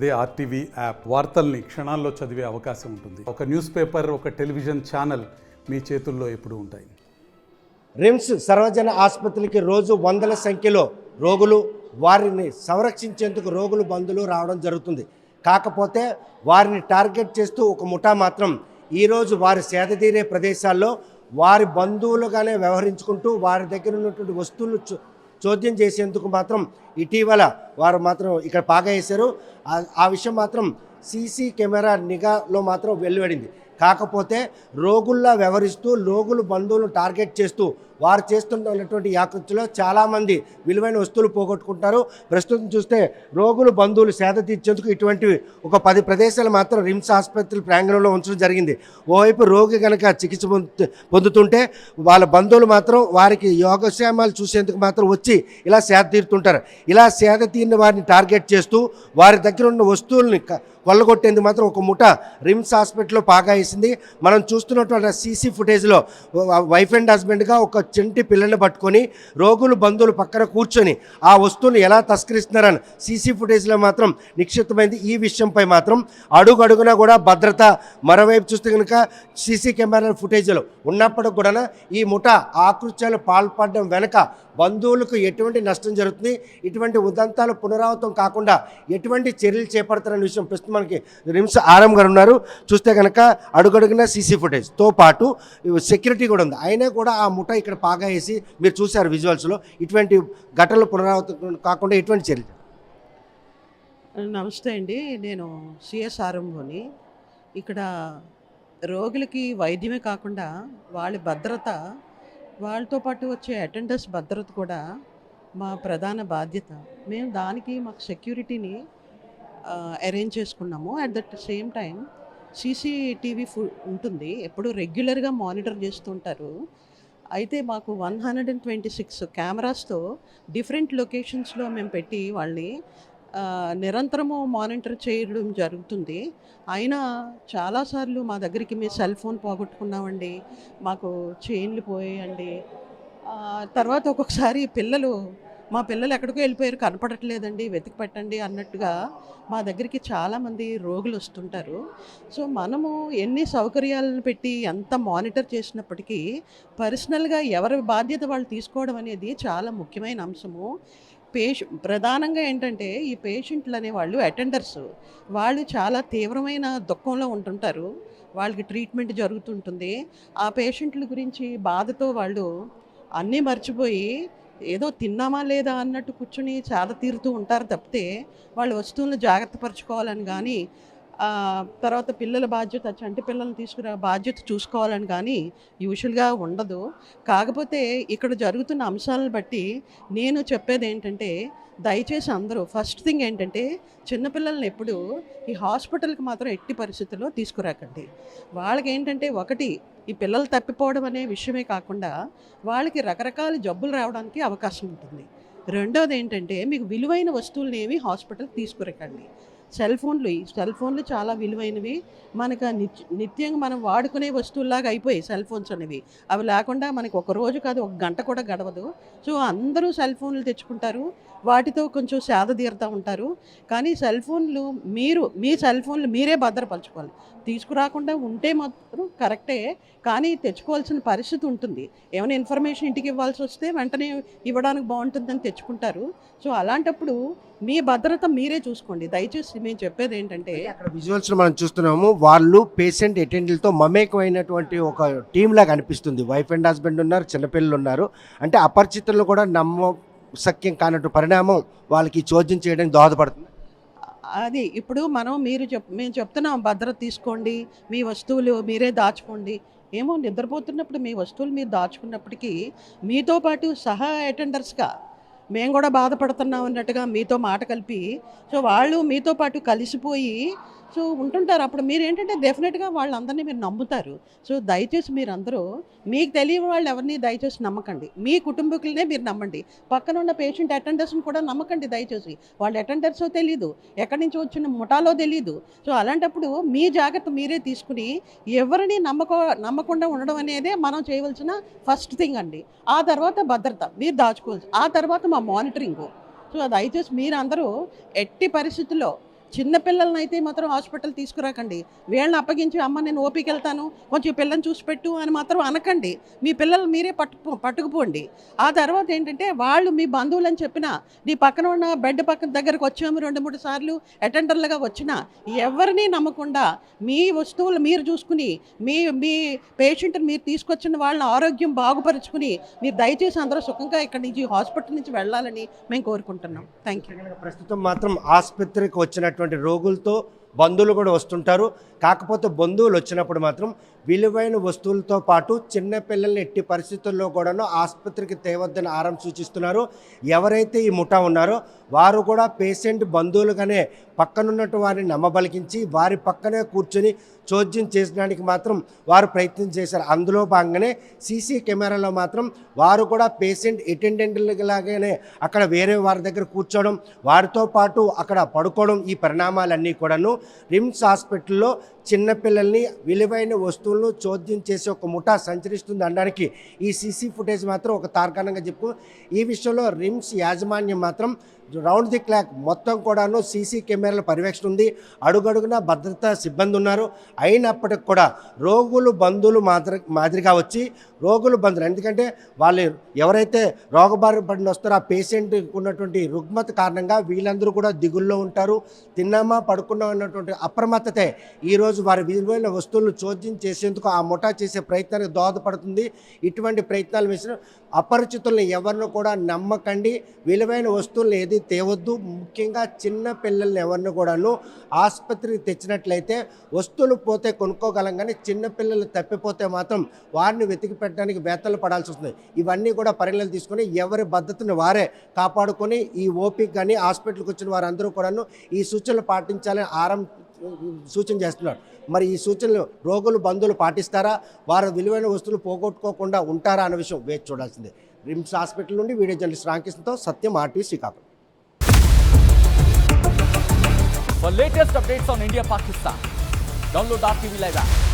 అదే RTV app వార్తల్ని క్షణాల్లో చదివే అవకాశం ఉంటుంది. ఒక న్యూస్ పేపర్, ఒక టెలివిజన్ ఛానల్ మీ చేతుల్లో ఎప్పుడూ ఉంటాయి. రిమ్స్ సర్వజన ఆసుపత్రికి రోజు వందల సంఖ్యలో రోగులు, వారిని సంరక్షించేందుకు రోగులు బంధువులు రావడం జరుగుతుంది. కాకపోతే వారిని టార్గెట్ చేస్తూ ఒక ముఠా మాత్రం ఈరోజు వారి సేదతీరే ప్రదేశాల్లో వారి బంధువులుగానే వ్యవహరించుకుంటూ వారి దగ్గర ఉన్నటువంటి వస్తువులు చోద్యం చేసేందుకు మాత్రం ఇటీవల వారు మాత్రం ఇక్కడ పాగా వేశారు. ఆ విషయం మాత్రం సీసీ కెమెరా నిఘాలో మాత్రం వెలువడింది. కాకపోతే రోగుల్లా వ్యవహరిస్తూ రోగులు బంధువులను టార్గెట్ చేస్తూ వారు చేస్తున్నటువంటి యాకృతిలో చాలామంది విలువైన వస్తువులు పోగొట్టుకుంటారు. ప్రస్తుతం చూస్తే రోగులు బంధువులు సేద తీర్చేందుకు ఇటువంటి ఒక 10 ప్రదేశాలు మాత్రం రిమ్స్ ఆసుపత్రి ప్రాంగణంలో ఉంచడం జరిగింది. ఓవైపు రోగి కనుక చికిత్స పొందుతుంటే వాళ్ళ బంధువులు మాత్రం వారికి యోగక్షేమాలు చూసేందుకు మాత్రం వచ్చి ఇలా సేద తీరుతుంటారు. ఇలా సేద తీరిన వారిని టార్గెట్ చేస్తూ వారి దగ్గర ఉన్న వస్తువుల్ని కొల్లగొట్టేందుకు మాత్రం ఒక ముఠ రిమ్స్ హాస్పిటల్లో పాగా వేసింది. మనం చూస్తున్నటువంటి సీసీ ఫుటేజ్లో వైఫ్ అండ్ హస్బెండ్గా ఒక చెంటి పిల్లల్ని పట్టుకొని రోగులు బంధువులు పక్కన కూర్చొని ఆ వస్తువులు ఎలా తస్కరిస్తున్నారని సీసీ ఫుటేజ్లో మాత్రం నిక్షిప్తమైంది. ఈ విషయంపై మాత్రం అడుగడుగునా కూడా భద్రత, మరోవైపు చూస్తే కనుక సీసీ కెమెరా ఫుటేజ్లో ఉన్నప్పటికి కూడా ఈ ముఠ ఆకృత్యాలు పాల్పడడం వెనక బంధువులకు ఎటువంటి నష్టం జరుగుతుంది, ఇటువంటి ఉదంతాలు పునరావృతం కాకుండా ఎటువంటి చర్యలు చేపడతారనే విషయం ప్రస్తుతం మనకి రిమ్స్ ఆర్ఎం గారు ఉన్నారు. చూస్తే కనుక అడుగడుగున సీసీ ఫుటేజ్తో పాటు సెక్యూరిటీ కూడా ఉంది. అయినా కూడా ఆ ముఠ ఇక్కడ పాగా వేసి మీరు చూశారు విజువల్స్లో. ఇటువంటి ఘటనలు పునరావృతం కాకుండా ఎటువంటి చర్యలు? నమస్తే అండి, నేను సిఎస్ ఆర్ఎంఓని. ఇక్కడ రోగులకి వైద్యమే కాకుండా వాళ్ళ భద్రత, వాళ్ళతో పాటు వచ్చే అటెండర్స్ భద్రత కూడా మా ప్రధాన బాధ్యత. మేము దానికి మాకు సెక్యూరిటీని అరేంజ్ చేసుకున్నాము. At that same time CCTV ఉంటుంది, ఎప్పుడు రెగ్యులర్గా మానిటర్ చేస్తుంటారు. అయితే మాకు 126 కెమెరాస్తో డిఫరెంట్ లొకేషన్స్లో మేము పెట్టి వాళ్ళని నిరంతరము మానిటర్ చేయడం జరుగుతుంది. అయినా చాలాసార్లు మా దగ్గరికి మేము సెల్ ఫోన్ పోగొట్టుకున్నామండి, మాకు చైన్లు పోయాయండి. తర్వాత ఒక్కొక్కసారి మా పిల్లలు ఎక్కడికో వెళ్ళిపోయారు, కనపడట్లేదండి, వెతికి పెట్టండి అన్నట్టుగా మా దగ్గరికి చాలామంది రోగులు వస్తుంటారు. సో మనము ఎన్ని సౌకర్యాలను పెట్టి ఎంత మానిటర్ చేసినప్పటికీ పర్సనల్గా ఎవరి బాధ్యత వాళ్ళు తీసుకోవడం అనేది చాలా ముఖ్యమైన అంశము. ప్రధానంగా ఏంటంటే ఈ పేషెంట్లు అనేవాళ్ళు అటెండర్స్, వాళ్ళు చాలా తీవ్రమైన దుఃఖంలో ఉంటుంటారు. వాళ్ళకి ట్రీట్మెంట్ జరుగుతుంటుంది. ఆ పేషెంట్ల గురించి బాధతో వాళ్ళు అన్నీ మర్చిపోయి ఏదో తిన్నామా లేదా అన్నట్టు కూర్చుని చాద తీరుతూ ఉంటారు తప్పితే వాళ్ళ వస్తువులను జాగ్రత్త పరచుకోవాలని కానీ, తర్వాత పిల్లల బాధ్యత, చంటి పిల్లల్ని తీసుకురా బాధ్యత చూసుకోవాలని కానీ యూజువల్గా ఉండదు. కాకపోతే ఇక్కడ జరుగుతున్న అంశాలను బట్టి నేను చెప్పేది ఏంటంటే, దయచేసి అందరూ ఫస్ట్ థింగ్ ఏంటంటే చిన్నపిల్లల్ని ఎప్పుడు ఈ హాస్పిటల్కి మాత్రం ఎట్టి పరిస్థితుల్లో తీసుకురాకండి. వాళ్ళకి ఏంటంటే ఒకటి, ఈ పిల్లలు తప్పిపోవడం అనే విషయమే కాకుండా వాళ్ళకి రకరకాల జబ్బులు రావడానికి అవకాశం ఉంటుంది. రెండోది ఏంటంటే, మీకు విలువైన వస్తువులను ఏవి హాస్పిటల్కి తీసుకురాకండి. సెల్ ఫోన్లు చాలా విలువైనవి. మనకు నిత్యంగా మనం వాడుకునే వస్తువుల్లాగా అయిపోయాయి సెల్ ఫోన్స్ అనేవి. అవి లేకుండా మనకు ఒక రోజు కాదు, ఒక గంట కూడా గడవదు. సో అందరూ సెల్ ఫోన్లు తెచ్చుకుంటారు, వాటితో కొంచెం సేద తీరుతూ ఉంటారు. కానీ మీ సెల్ ఫోన్లు మీరే భద్రపరచుకోవాలి. తీసుకురాకుండా ఉంటే మాత్రం కరెక్టే, కానీ తెచ్చుకోవాల్సిన పరిస్థితి ఉంటుంది. ఏమైనా ఇన్ఫర్మేషన్ ఇంటికి ఇవ్వాల్సి వస్తే వెంటనే ఇవ్వడానికి బాగుంటుందని తెచ్చుకుంటారు. సో అలాంటప్పుడు మీ భద్రత మీరే చూసుకోండి. దయచేసి మేము చెప్పేది ఏంటంటే, అక్కడ విజువల్స్లో మనం చూస్తున్నాము, వాళ్ళు పేషెంట్ అటెండర్లతో మమేకమైనటువంటి ఒక టీం లాగా అనిపిస్తుంది. వైఫ్ అండ్ హస్బెండ్ ఉన్నారు, చిన్నపిల్లలు ఉన్నారు. అంటే అపరిచితులను కూడా నమ్మశక్యం కానట్టు పరిణామం వాళ్ళకి చోద్యం చేయడానికి దోహదపడుతుంది. అది ఇప్పుడు మేము చెప్తున్నాం, భద్రత తీసుకోండి, మీ వస్తువులు మీరే దాచుకోండి. ఏమో నిద్రపోతున్నప్పుడు మీ వస్తువులు మీరు దాచుకున్నప్పటికీ మీతో పాటు సహా అటెండర్స్గా మేము కూడా బాధపడుతున్నాం అన్నట్టుగా మీతో మాట కలిపి, సో వాళ్ళు మీతో పాటు కలిసిపోయి సో ఉంటుంటారు. అప్పుడు మీరు ఏంటంటే డెఫినెట్గా వాళ్ళందరినీ మీరు నమ్ముతారు. సో దయచేసి మీరందరూ మీకు తెలియని వాళ్ళు ఎవరిని దయచేసి నమ్మకండి. మీ కుటుంబీకులనే మీరు నమ్మండి. పక్కన ఉన్న పేషెంట్ అటెండర్స్ని కూడా నమ్మకండి దయచేసి. వాళ్ళు అటెండర్సో తెలీదు, ఎక్కడి నుంచి వచ్చిన ముఠాలో తెలీదు. సో అలాంటప్పుడు మీ జాగ్రత్త మీరే తీసుకుని ఎవరిని నమ్మకుండా ఉండడం అనేదే మనం చేయవలసిన ఫస్ట్ థింగ్ అండి. ఆ తర్వాత భద్రత మీరు దాచుకోవచ్చు, ఆ తర్వాత మా మానిటరింగు. సో దయచేసి మీరందరూ ఎట్టి పరిస్థితుల్లో చిన్నపిల్లలని అయితే మాత్రం హాస్పిటల్ తీసుకురాకండి. వీళ్ళని అప్పగించి అమ్మ నేను ఓపీకి వెళ్తాను కొంచెం పిల్లని చూసి పెట్టు అని మాత్రం అనకండి. మీ పిల్లలు మీరే పట్టుకుపోండి. ఆ తర్వాత ఏంటంటే వాళ్ళు మీ బంధువులు అని చెప్పినా, నీ పక్కన ఉన్న బెడ్ పక్కన దగ్గరకు వచ్చాము 2-3 సార్లు అటెండర్లుగా వచ్చినా ఎవరిని నమ్మకుండా మీ వస్తువులు మీరు చూసుకుని మీ మీ పేషెంట్ని మీరు తీసుకొచ్చిన వాళ్ళని ఆరోగ్యం బాగుపరుచుకుని మీరు దయచేసి అందరూ సుఖంగా ఇక్కడి నుంచి హాస్పిటల్ నుంచి వెళ్ళాలని మేము కోరుకుంటున్నాం. Thank you. ప్రస్తుతం మాత్రం ఆసుపత్రికి వచ్చినటువంటి రోగులతో బంధువులు కూడా వస్తుంటారు. కాకపోతే బంధువులు వచ్చినప్పుడు మాత్రం విలువైన వస్తువులతో పాటు చిన్నపిల్లల్ని ఎట్టి పరిస్థితుల్లో కూడాను ఆసుపత్రికి తేవద్దని ఆరం సూచిస్తున్నారు. ఎవరైతే ఈ ముఠా ఉన్నారో వారు కూడా పేషెంట్ బంధువులుగానే పక్కనున్నట్టు వారిని నమ్మబలికించి వారి పక్కనే కూర్చొని చోద్యం చేసడానికి మాత్రం వారు ప్రయత్నం చేశారు. అందులో భాగంగానే సీసీ కెమెరాలో మాత్రం వారు కూడా పేషెంట్ అటెండెంట్లాగానే అక్కడ వేరే వారి దగ్గర కూర్చోవడం, వారితో పాటు అక్కడ పడుకోవడం, ఈ పరిణామాలన్నీ కూడాను రిమ్స్ హాస్పిటల్లో చిన్నపిల్లల్ని విలువైన వస్తువులను చోద్యం చేసి ఒక ముఠా సంచరిస్తుంది అనడానికి ఈ సీసీ ఫుటేజ్ మాత్రం ఒక తార్కాణంగా చెప్పు. ఈ విషయంలో రిమ్స్ యాజమాన్యం మాత్రం రౌండ్ ది క్లాక్ మొత్తం కూడాను సీసీ కెమెరాల పర్యవేక్షణ ఉంది. అడుగడుగునా భద్రతా సిబ్బంది ఉన్నారు. అయినప్పటికి కూడా రోగులు బంధువులు మాదిరిగా వచ్చి రోగులు బంధువులు, ఎందుకంటే వాళ్ళు ఎవరైతే రోగబారి పడిన వస్తారో ఆ పేషెంట్కి ఉన్నటువంటి రుగ్మత కారణంగా వీళ్ళందరూ కూడా దిగుల్లో ఉంటారు. తిన్నామా పడుకున్నాం అన్నటువంటి అప్రమత్తతే ఈరోజు వారి విలువైన వస్తువులను చోద్యం చేసేందుకు ఆ ముఠా చేసే ప్రయత్నానికి దోహదపడుతుంది. ఇటువంటి ప్రయత్నాలు వేసిన అపరిచితులను ఎవరిని కూడా నమ్మకండి. విలువైన వస్తువులను ఏది తేవద్దు. ముఖ్యంగా చిన్న పిల్లల్ని ఎవరిని కూడాను ఆసుపత్రికి తెచ్చినట్లయితే వస్తువులు పోతే కొనుక్కోగలం, కానీ చిన్నపిల్లలు తప్పిపోతే మాత్రం వారిని వెతికి పెట్టడానికి వేతలు పడాల్సి వస్తుంది. ఇవన్నీ కూడా పరిగణలు తీసుకొని ఎవరి భద్రతను వారే కాపాడుకొని ఈ ఓపీకి కానీ హాస్పిటల్కి వచ్చిన వారందరూ కూడాను ఈ సూచనలు పాటించాలని సూచన చేస్తున్నారు. మరి ఈ సూచనలు రోగులు బంధువులు పాటిస్తారా, వారి విలువైన వస్తువులు పోగొట్టుకోకుండా ఉంటారా అన్న విషయం వేచి చూడాల్సిందే. రిమ్స్ హాస్పిటల్ నుండి వీడియో జర్నలిస్ట్ రామకృష్ణతో Satyam, RTV Srikakulam. For latest updates on India Pakistan, download RTV Live app